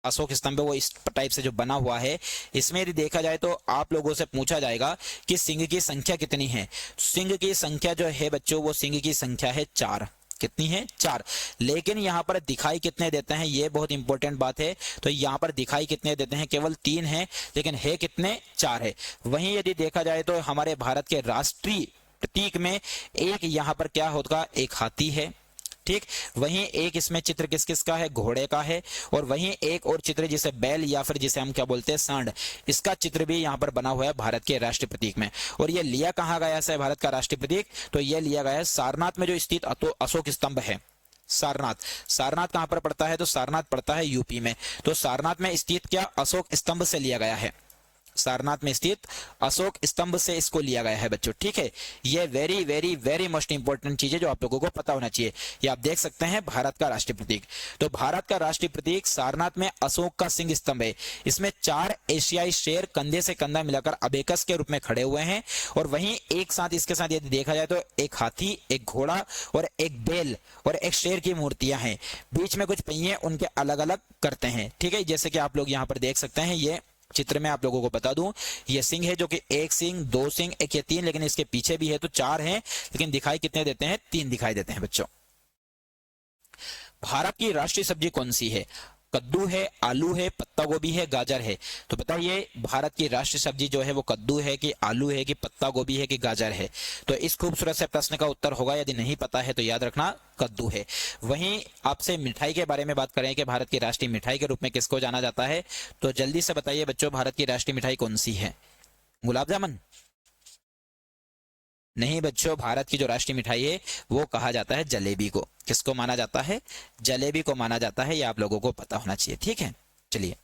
अशोक स्तंभ वो इस टाइप से जो बना हुआ है, इसमें यदि देखा जाए तो आप लोगों से पूछा जाएगा कि सिंह की संख्या कितनी है। सिंह की संख्या जो है बच्चों, वो सिंह की संख्या है 4। कितनी है, 4। लेकिन यहाँ पर दिखाई कितने देते हैं, ये बहुत इंपॉर्टेंट बात है। तो यहाँ पर दिखाई कितने देते हैं, केवल 3 है, लेकिन है कितने, 4 है। वहीं यदि देखा जाए तो हमारे भारत के राष्ट्रीय प्रतीक में एक यहाँ पर क्या होगा, एक हाथी है। ठीक, वहीं एक इसमें चित्र किस किस का है, घोड़े का है। और वहीं एक और चित्र जिसे बैल या फिर जिसे हम क्या बोलते हैं, सांड, इसका चित्र भी यहाँ पर बना हुआ है भारत के राष्ट्रीय प्रतीक में। और ये लिया कहाँ गया है भारत का राष्ट्रीय प्रतीक, तो ये लिया गया है सारनाथ में जो स्थित अशोक स्तंभ है। सारनाथ, सारनाथ कहाँ पर पड़ता है, तो सारनाथ पड़ता है यूपी में। तो सारनाथ में स्थित क्या, अशोक स्तंभ से लिया गया है। सारनाथ में स्थित अशोक स्तंभ से इसको लिया गया है बच्चों। ठीक है, ये very very very most important चीज है जो आप लोगों को पता होना चाहिए। ये आप देख सकते हैं भारत का राष्ट्रीय प्रतीक। तो भारत का राष्ट्रीय प्रतीक सारनाथ में अशोक का सिंह स्तंभ है। इसमें 4 एशियाई शेर कंधे से कंधा मिलाकर अबेकस के रूप में खड़े हुए हैं, और वहीं एक साथ इसके साथ यदि देखा जाए तो एक हाथी, एक घोड़ा और एक बैल और एक शेर की मूर्तियां हैं। बीच में कुछ पहिए उनके अलग अलग करते हैं। ठीक है, जैसे कि आप लोग यहाँ पर देख सकते हैं, ये चित्र में आप लोगों को बता दूं, ये सिंह है जो कि 1 सिंह, 2 सिंह, एक या 3, लेकिन इसके पीछे भी है तो 4 हैं, लेकिन दिखाई कितने देते हैं? 3 दिखाई देते हैं बच्चों। भारत की राष्ट्रीय सब्जी कौन सी है? कद्दू है, आलू है, पत्ता गोभी है, गाजर है। तो बताइए भारत की राष्ट्रीय सब्जी जो है वो कद्दू है कि आलू है कि पत्ता गोभी है कि गाजर है? तो इस खूबसूरत से प्रश्न का उत्तर होगा, यदि नहीं पता है तो याद रखना, कद्दू है। वहीं आपसे मिठाई के बारे में बात करें कि भारत की राष्ट्रीय मिठाई के रूप में किसको जाना जाता है, तो जल्दी से बताइए बच्चों, भारत की राष्ट्रीय मिठाई कौन सी है? गुलाब जामुन? नहीं बच्चों, भारत की जो राष्ट्रीय मिठाई है वो कहा जाता है जलेबी को। किसको माना जाता है? जलेबी को माना जाता है, ये आप लोगों को पता होना चाहिए। ठीक है, चलिए।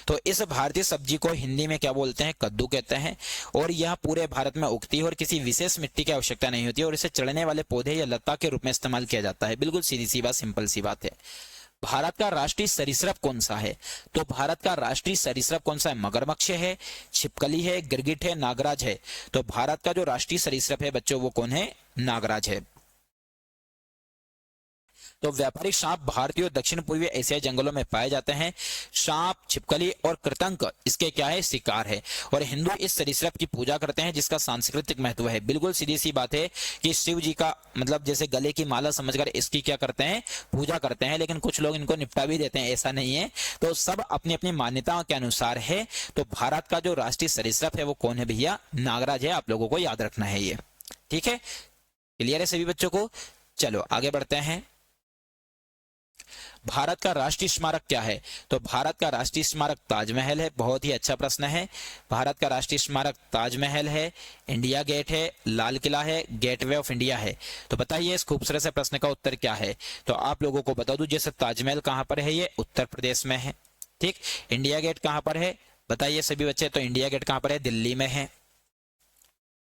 तो इस भारतीय सब्जी को हिंदी में क्या बोलते हैं? कद्दू कहते हैं। और यह पूरे भारत में उगती है और किसी विशेष मिट्टी की आवश्यकता नहीं होती है, और इसे चढ़ने वाले पौधे या लता के रूप में इस्तेमाल किया जाता है। बिल्कुल सीधी सी बात, सिंपल सी बात है। भारत का राष्ट्रीय सरीसृप कौन सा है? तो भारत का राष्ट्रीय सरीसृप कौन सा है? मगरमच्छ है, छिपकली है, गिरगिट है, नागराज है। तो भारत का जो राष्ट्रीय सरीसृप है बच्चों वो कौन है? नागराज है। तो व्यापारिक सांप भारतीय और दक्षिण पूर्वी एशियाई जंगलों में पाए जाते हैं। सांप, छिपकली और कृतंक इसके क्या है? शिकार है। और हिंदू इस सरीसृप की पूजा करते हैं जिसका सांस्कृतिक महत्व है। बिल्कुल सीधी सी बात है कि शिव जी का मतलब जैसे गले की माला समझकर इसकी क्या करते हैं? पूजा करते हैं, लेकिन कुछ लोग इनको निपटा भी देते हैं, ऐसा नहीं है। तो सब अपनी अपनी मान्यताओं के अनुसार है। तो भारत का जो राष्ट्रीय सरीसृप है वो कौन है भैया? नागराज है। आप लोगों को याद रखना है ये। ठीक है, क्लियर है सभी बच्चों को? चलो आगे बढ़ते हैं। भारत का राष्ट्रीय स्मारक क्या है? तो भारत का राष्ट्रीय स्मारक ताजमहल है। बहुत ही अच्छा प्रश्न है। भारत का राष्ट्रीय स्मारक ताजमहल है, इंडिया गेट है, लाल किला है, गेटवे ऑफ इंडिया है। तो बताइए इस खूबसूरत से प्रश्न का उत्तर क्या है? तो आप लोगों को बता दूं, जैसे ताजमहल कहां पर है? ये उत्तर प्रदेश में है। ठीक, इंडिया गेट कहां पर है? बताइए सभी बच्चे, तो इंडिया गेट कहां पर है? दिल्ली में है।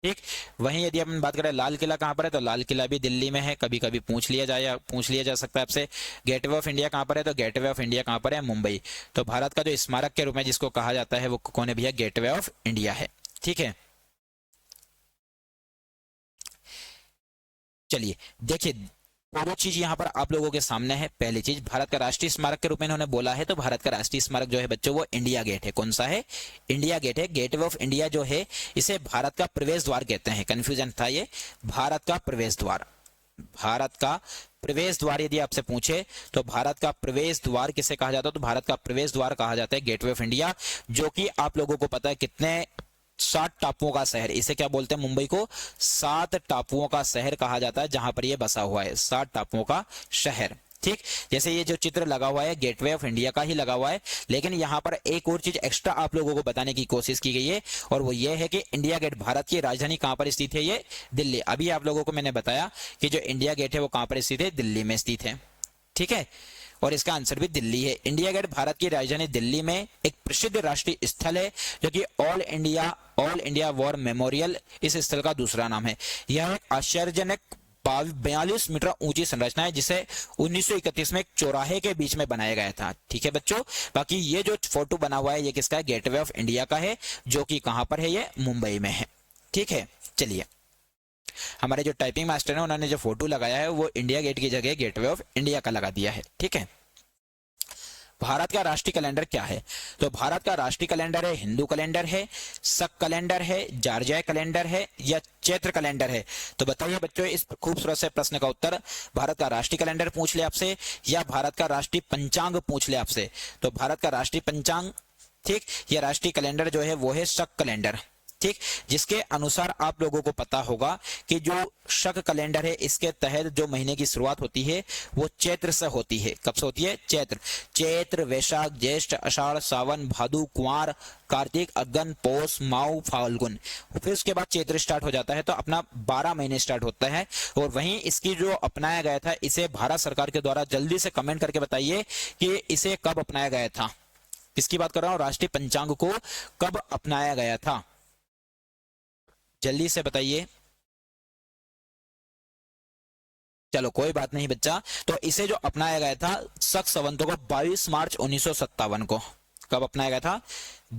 ठीक, वहीं यदि अपन बात करें लाल किला कहां पर है, तो लाल किला भी दिल्ली में है। कभी कभी पूछ लिया जा सकता है आपसे। गेटवे ऑफ इंडिया कहां पर है? तो गेटवे ऑफ इंडिया कहां पर है? मुंबई। तो भारत का जो स्मारक के रूप में जिसको कहा जाता है वो कौन है भैया? गेटवे ऑफ इंडिया है। ठीक है, चलिए देखिए, दो चीज यहाँ पर आप लोगों के सामने है। पहली चीज, भारत का राष्ट्रीय स्मारक के रूप में इन्होंने बोला है, तो भारत का राष्ट्रीय स्मारक जो है बच्चों वो इंडिया गेट है। कौन सा है? इंडिया गेट है। गेटवे ऑफ इंडिया जो है इसे भारत का प्रवेश द्वार कहते हैं। कंफ्यूजन था ये, भारत का प्रवेश द्वार। भारत का प्रवेश द्वार यदि आपसे पूछे तो भारत का प्रवेश द्वार किसे कहा जाता है? तो भारत का प्रवेश द्वार कहा जाता है गेटवे ऑफ इंडिया, जो कि आप लोगों को पता है कितने 7 टापुओं का शहर। इसे क्या बोलते हैं? मुंबई को 7 टापुओं का शहर कहा जाता है, जहां पर यह बसा हुआ है। 7 टापुओं का शहर। ठीक, जैसे ये जो चित्र लगा हुआ है गेटवे ऑफ इंडिया का ही लगा हुआ है, लेकिन यहाँ पर एक और चीज एक्स्ट्रा आप लोगों को बताने की कोशिश की गई है, और वो ये है कि इंडिया गेट भारत की राजधानी कहां पर स्थित है? ये दिल्ली। अभी आप लोगों को मैंने बताया कि जो इंडिया गेट है वो कहां पर स्थित है? दिल्ली में स्थित है। ठीक है, और इसका आंसर भी दिल्ली है। इंडिया गेट भारत की राजधानी दिल्ली में एक प्रसिद्ध राष्ट्रीय स्थल है, जो कि ऑल इंडिया वॉर मेमोरियल इस स्थल का दूसरा नाम है। यह एक आश्चर्यजनक 42 मीटर ऊंची संरचना है, जिसे 1931 में एक चौराहे के बीच में बनाया गया था। ठीक है बच्चों, बाकी ये जो फोटो बना हुआ है ये किसका है? गेटवे ऑफ इंडिया का है, जो कि कहां पर है? ये मुंबई में है। ठीक है, चलिए, हमारे जो टाइपिंग मास्टर है उन्होंने जो फोटो लगाया है वो इंडिया गेट की जगह गेटवे ऑफ इंडिया का लगा दिया है। ठीक है, भारत का राष्ट्रीय कैलेंडर क्या है? तो भारत का राष्ट्रीय कैलेंडर है हिंदू कैलेंडर है, शक कैलेंडर है, जार्जिया कैलेंडर है, या चैत्र कैलेंडर है? तो बताइए बच्चों इस खूबसूरत से प्रश्न का उत्तर। भारत का राष्ट्रीय कैलेंडर पूछ ले आपसे, या भारत का राष्ट्रीय पंचांग पूछ ले आपसे? तो भारत का राष्ट्रीय पंचांग, ठीक, या राष्ट्रीय कैलेंडर जो है वो है शक कैलेंडर। ठीक, जिसके अनुसार आप लोगों को पता होगा कि जो शक कैलेंडर है इसके तहत जो महीने की शुरुआत होती है वो चैत्र से होती है। कब से होती है? चैत्र, वैशाख, ज्येष्ठ, आषाढ़, सावन, भादु, कुंवार, कार्तिक, अगन, पौष, माऊ, फाल्गुन। फिर उसके बाद चैत्र स्टार्ट हो जाता है, तो अपना 12 महीने स्टार्ट होता है। और वहीं इसकी जो अपनाया गया था, इसे भारत सरकार के द्वारा, जल्दी से कमेंट करके बताइए कि इसे कब अपनाया गया था। किसकी बात कर रहा हूं? राष्ट्रीय पंचांग को कब अपनाया गया था? जल्दी से बताइए। चलो कोई बात नहीं बच्चा, तो इसे जो अपनाया गया था शक संवत को 22 मार्च 1957 को। कब अपनाया गया था?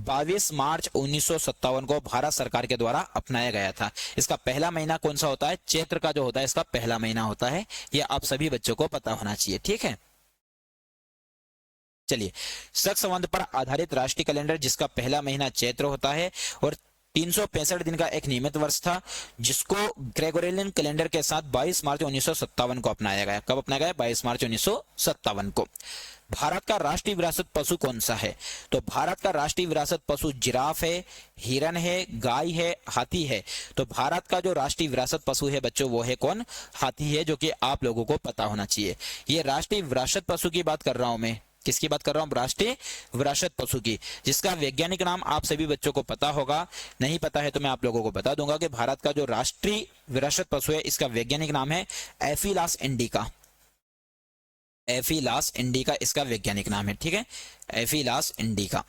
22 मार्च 1957 को भारत सरकार के द्वारा अपनाया गया था। इसका पहला महीना कौन सा होता है? चैत्र का जो होता है इसका पहला महीना होता है। यह आप सभी बच्चों को पता होना चाहिए, ठीक है। चलिए, शक संवत पर आधारित राष्ट्रीय कैलेंडर जिसका पहला महीना चैत्र होता है और 365 दिन का एक नियमित वर्ष था, जिसको ग्रेगोरियन कैलेंडर के साथ 22 मार्च 1957 को अपनाया गया। कब अपनाया गया? 22 मार्च 1957 को। भारत का राष्ट्रीय विरासत पशु कौन सा है? तो भारत का राष्ट्रीय विरासत पशु जिराफ है, हिरन है, गाय है, हाथी है। तो भारत का जो राष्ट्रीय विरासत पशु है बच्चों वो है कौन? हाथी है, जो कि आप लोगों को पता होना चाहिए। ये राष्ट्रीय विरासत पशु की बात कर रहा हूं मैं। किसकी बात कर रहा हूं? राष्ट्रीय विरासत पशु की, जिसका वैज्ञानिक नाम आप सभी बच्चों को पता होगा। नहीं पता है तो मैं आप लोगों को बता दूंगा कि भारत का जो राष्ट्रीय विरासत पशु है इसका वैज्ञानिक नाम है एफिलास इंडिका। एफिलास इंडिका इसका वैज्ञानिक नाम है, ठीक है, एफिलास इंडिका।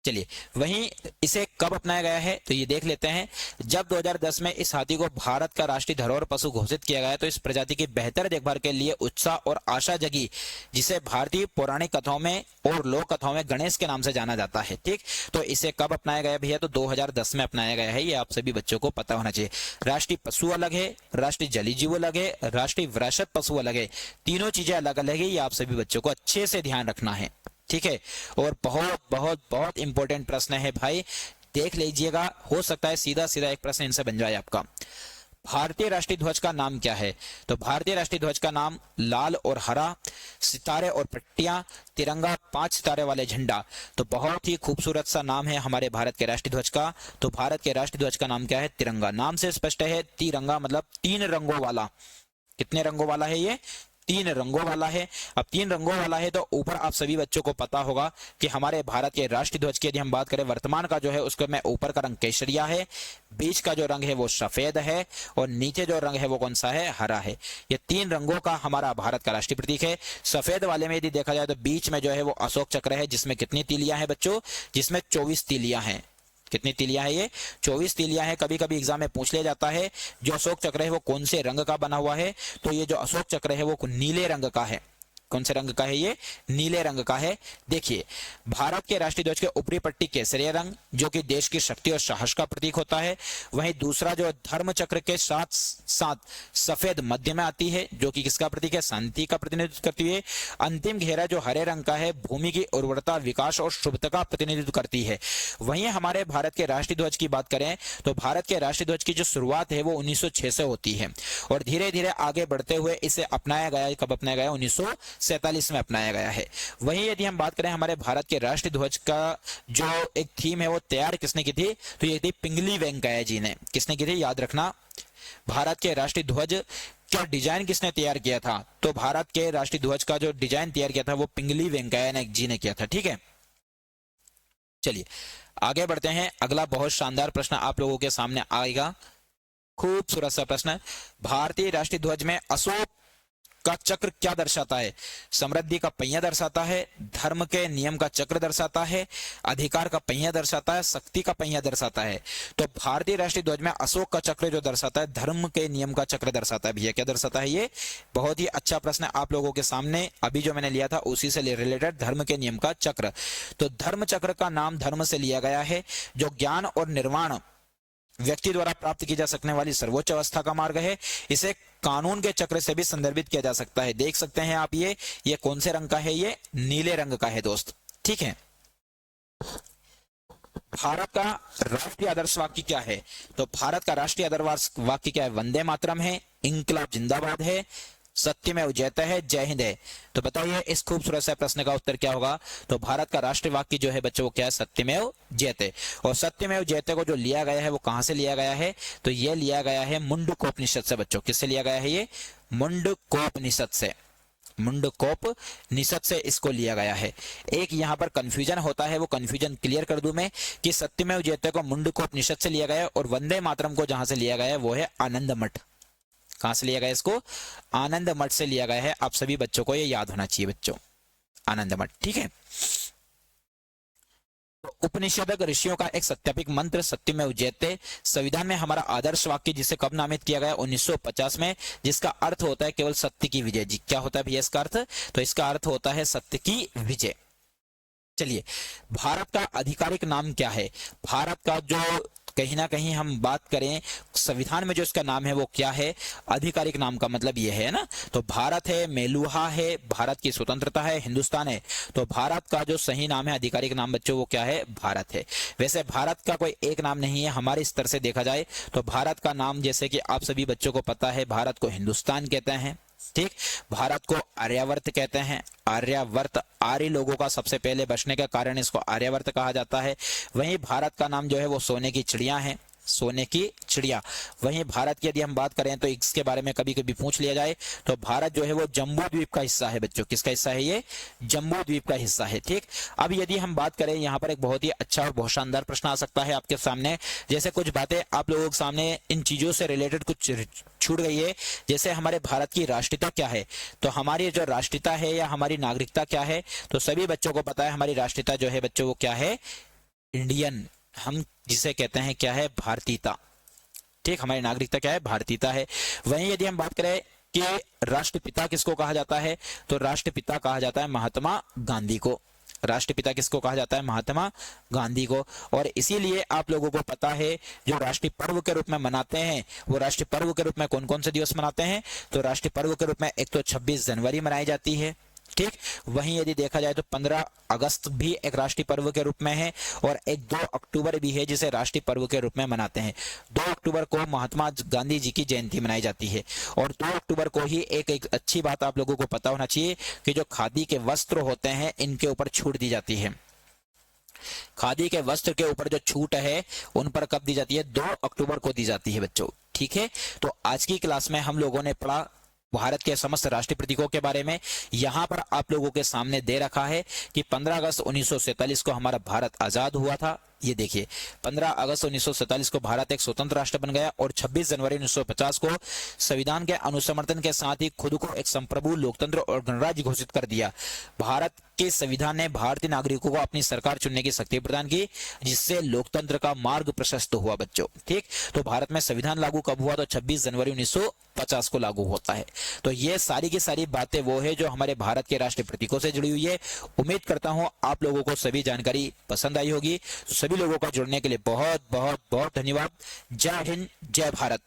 चलिए, वहीं इसे कब अपनाया गया है तो ये देख लेते हैं। जब 2010 में इस हाथी को भारत का राष्ट्रीय धरोहर पशु घोषित किया गया तो इस प्रजाति की बेहतर देखभाल के लिए उत्साह और आशा जगी, जिसे भारतीय पौराणिक कथाओं में और लोक कथाओं में गणेश के नाम से जाना जाता है, ठीक। तो इसे कब अपनाया गया भैया? तो 2010 में अपनाया गया है। ये आप सभी बच्चों को पता होना चाहिए। राष्ट्रीय पशु अलग है, राष्ट्रीय जलीय जीव अलग है, राष्ट्रीय विरासत पशु अलग है। तीनों चीजें अलग अलग है, ये आप सभी बच्चों को अच्छे से ध्यान रखना है, ठीक है। और बहुत बहुत बहुत इंपॉर्टेंट प्रश्न है भाई, देख लीजिएगा, हो सकता है सीधा सीधा एक प्रश्न इनसे बन जाए आपका। भारतीय राष्ट्रीय ध्वज का नाम क्या है? तो भारतीय राष्ट्रीय ध्वज का नाम लाल और हरा, सितारे और पट्टियां, तिरंगा, 5 सितारे वाले झंडा। तो बहुत ही खूबसूरत सा नाम है हमारे भारत के राष्ट्रीय ध्वज का। तो भारत के राष्ट्रीय ध्वज का नाम क्या है? तिरंगा। नाम से स्पष्ट है, तिरंगा मतलब 3 रंगों वाला। कितने रंगों वाला है ये? 3 रंगों वाला है। अब 3 रंगों वाला है तो ऊपर आप सभी बच्चों को पता होगा कि हमारे भारत के राष्ट्रीय ध्वज की यदि हम बात करें वर्तमान का जो है उसके में ऊपर का रंग केसरिया है, बीच का जो रंग है वो सफेद है और नीचे जो रंग है वो कौन सा है? हरा है। ये 3 रंगों का हमारा भारत का राष्ट्रीय प्रतीक है। सफेद वाले में यदि देखा जाए तो बीच में जो है वो अशोक चक्र है, जिसमें कितनी तीलियां हैं बच्चों? जिसमें 24 तीलियां हैं। कितनी तीलियां है ये? 24 तीलियां हैं। कभी कभी एग्जाम में पूछ लिया जाता है जो अशोक चक्र है वो कौन से रंग का बना हुआ है? तो ये जो अशोक चक्र है वो नीले रंग का है। कौन से रंग का है ये? नीले रंग का है। देखिए, भारत के राष्ट्रीय ध्वज के ऊपरी पट्टी केसरिया रंग जो कि देश की शक्ति और साहस का प्रतीक होता है। वहीं दूसरा जो धर्म चक्र के साथ साथ सफेद मध्य में आती है जो कि किसका प्रतीक है? शांति का प्रतिनिधित्व करती है। अंतिम घेरा जो हरे रंग का है भूमि की उर्वरता, विकास और शुभता का प्रतिनिधित्व करती है। वहीं हमारे भारत के राष्ट्रीय ध्वज की बात करें तो भारत के राष्ट्रीय ध्वज की जो शुरुआत है वो 1906 से होती है और धीरे धीरे आगे बढ़ते हुए इसे अपनाया गया। कब अपनाया गया? 1947 में अपनाया गया है। वहीं यदि हम बात करें हमारे भारत के राष्ट्रीय ध्वज का जो एक थीम है वो तैयार किसने की थी? तो ये थी पिंगली वेंकैया जी ने। किसने की थी? याद रखना, भारत के राष्ट्रीय ध्वज का डिजाइन किसने तैयार किया था? तो भारत के राष्ट्रीय ध्वज का जो डिजाइन तैयार किया था वो पिंगली वेंकैया जी ने किया था, ठीक है। चलिए आगे बढ़ते हैं। अगला बहुत शानदार प्रश्न आप लोगों के सामने आएगा, खूबसूरत सा प्रश्न। भारतीय राष्ट्रीय ध्वज में अशोक का चक्र क्या दर्शाता है? समृद्धि का पहिया दर्शाता है, धर्म के नियम का चक्र दर्शाता है, अधिकार का पहिया दर्शाता है, शक्ति का पहिया दर्शाता है। तो भारतीय राष्ट्रीय ध्वज में अशोक का चक्र जो दर्शाता है धर्म के नियम का चक्र दर्शाता है। भैया क्या दर्शाता है ये? बहुत ही अच्छा प्रश्न आप लोगों के सामने अभी जो मैंने लिया था उसी से रिलेटेड, धर्म के नियम का चक्र। तो धर्म चक्र का नाम धर्म से लिया गया है, जो ज्ञान और निर्वाण व्यक्ति द्वारा प्राप्त की जा सकने वाली सर्वोच्च अवस्था का मार्ग है। इसे कानून के चक्र से भी संदर्भित किया जा सकता है। देख सकते हैं आप ये कौन से रंग का है? ये नीले रंग का है दोस्त, ठीक है। भारत का राष्ट्रीय आदर्श वाक्य क्या है? तो भारत का राष्ट्रीय आदर्श वाक्य क्या है? वंदे मातरम है, इंकलाब जिंदाबाद है, सत्यमेव जयते है, जय हिंद है। तो बताइए इस खूबसूरत से प्रश्न का उत्तर क्या होगा? तो भारत का राष्ट्रीय वाक्य जो है बच्चों वो क्या है? सत्यमेव जयते। और सत्यमेव जयते को जो लिया गया है वो कहां से लिया गया है? तो ये लिया गया है मुंडकोपनिषद से बच्चों। किससे लिया गया है ये? मुंडकोपनिषद से। मुंडकोपनिषद से इसको लिया गया है। एक यहाँ पर कंफ्यूजन होता है, वो कंफ्यूजन क्लियर कर दूं मैं कि सत्यमेव जयते को मुंडकोपनिषद से लिया गया है और वंदे मातरम को जहां से लिया गया है वो है आनंद मठ। कहां से लिया गया? इसको आनंद मठ से लिया गया है। आप सभी बच्चों को ये याद होना चाहिए बच्चों, आनंदमठ। ठीक है, उपनिषदक ऋषियों का एक सत्यापित मंत्र सत्यमेव जयते, संविधान में हमारा आदर्श वाक्य जिसे कब नामित किया गया 1950 में, जिसका अर्थ होता है केवल सत्य की विजय। जी क्या होता है भैया इसका अर्थ? तो इसका अर्थ होता है सत्य की विजय। चलिए, भारत का आधिकारिक नाम क्या है? भारत का जो कहीं ना कहीं हम बात करें संविधान में जो इसका नाम है वो क्या है? आधिकारिक नाम का मतलब ये है ना, तो भारत है, मेलुहा है, भारत की स्वतंत्रता है, हिंदुस्तान है। तो भारत का जो सही नाम है, आधिकारिक नाम बच्चों, वो क्या है? भारत है। वैसे भारत का कोई एक नाम नहीं है, हमारे स्तर से देखा जाए तो भारत का नाम, जैसे कि आप सभी बच्चों को पता है, भारत को हिंदुस्तान कहते हैं। ठीक, भारत को आर्यावर्त कहते हैं। आर्यावर्त, आर्य लोगों का सबसे पहले बसने का कारण इसको आर्यावर्त कहा जाता है। वहीं भारत का नाम जो है वो सोने की चिड़िया है, सोने की चिड़िया। वहीं भारत की यदि हम बात करें तो इसके बारे में कभी कभी पूछ लिया जाए तो भारत जो है वो जम्बू द्वीप का हिस्सा है बच्चों। किसका हिस्सा है? ये जम्बू द्वीप का हिस्सा है। ठीक, अब यदि हम बात करें, यहाँ पर एक बहुत ही अच्छा और बहुत शानदार प्रश्न आ सकता है आपके सामने। जैसे कुछ बातें आप लोगों के सामने इन चीजों से रिलेटेड कुछ छूट गई है, जैसे हमारे भारत की राष्ट्रीयता क्या है? तो हमारी जो राष्ट्रीयता है या हमारी नागरिकता क्या है? तो सभी बच्चों को पता है हमारी राष्ट्रीयता जो है बच्चों वो क्या है? इंडियन। हम जिसे कहते हैं क्या है? भारतीयता। ठीक, हमारी नागरिकता क्या है? भारतीयता है। वहीं यदि हम बात करें कि राष्ट्रपिता किसको कहा जाता है, तो राष्ट्रपिता कहा जाता है महात्मा गांधी को। राष्ट्रपिता किसको कहा जाता है? महात्मा गांधी को। और इसीलिए आप लोगों को पता है जो राष्ट्रीय पर्व के रूप में मनाते हैं, वो राष्ट्रीय पर्व के रूप में कौन कौन से दिवस मनाते हैं? तो राष्ट्रीय पर्व के रूप में एक तो 26 जनवरी मनाई जाती है। ठीक, वहीं यदि देखा जाए तो 15 अगस्त भी एक राष्ट्रीय पर्व के रूप में है, और एक 2 अक्टूबर भी है जिसे राष्ट्रीय पर्व के रूप में मनाते हैं। 2 अक्टूबर को महात्मा गांधी जी की जयंती मनाई जाती है। और 2 अक्टूबर को ही एक अच्छी बात आप लोगों को पता होना चाहिए कि जो खादी के वस्त्र होते हैं इनके ऊपर छूट दी जाती है। खादी के वस्त्र के ऊपर जो छूट है उन पर कब दी जाती है? 2 अक्टूबर को दी जाती है बच्चों। ठीक है, तो आज की क्लास में हम लोगों ने पढ़ा भारत के समस्त राष्ट्रीय प्रतीकों के बारे में। यहां पर आप लोगों के सामने दे रखा है कि 15 अगस्त 1947 को हमारा भारत आजाद हुआ था। ये देखिए, 15 अगस्त 1947 को भारत एक स्वतंत्र राष्ट्र बन गया, और 26 जनवरी 1950 को संविधान के अनुसमर्थन के साथ ही खुद को एक संप्रभु लोकतंत्र और गणराज्य घोषित कर दिया। भारत के संविधान ने भारतीय नागरिकों को अपनी सरकार चुनने की शक्ति प्रदान की, जिससे लोकतंत्र का मार्ग प्रशस्त हुआ बच्चों। ठीक, तो भारत में संविधान लागू कब हुआ? तो 26 जनवरी 1950 को लागू होता है। तो ये सारी की सारी बातें वो है जो हमारे भारत के राष्ट्रीय प्रतीकों से जुड़ी हुई है। उम्मीद करता हूं आप लोगों को सभी जानकारी पसंद आई होगी। सभी लोगों का जुड़ने के लिए बहुत बहुत बहुत धन्यवाद। जय हिंद, जय भारत।